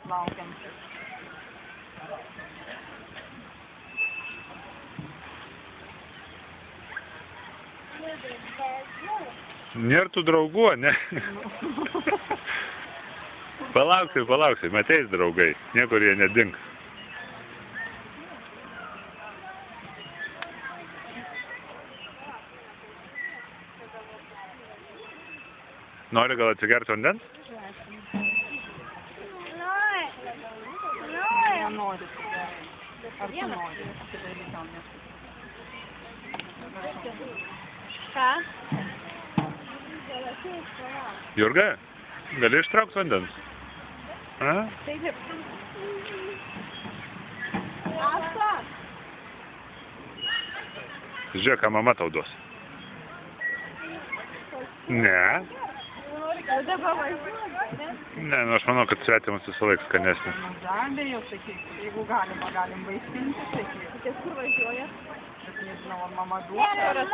Laukiam. Nėra tų draugų, ne? Palauksi, ateis draugai, niekur jie nedings. Nori gal atsigerti vandens? Nenori. Ar tu nori? Ką? Jurga, gali ištraukti vandens? A? Taip. Asta. Žiūrėk, ką mama tau duos. Ne. Tada pavažiuoju, ne? Ne, nu aš manau, kad svetimas visą laiką skanesnis. Nu, be abejo, sakyk, jeigu galim vaisinti, sakyk. Ties kur važiuoja? Bet nežinau, ar mama duoda, ar aš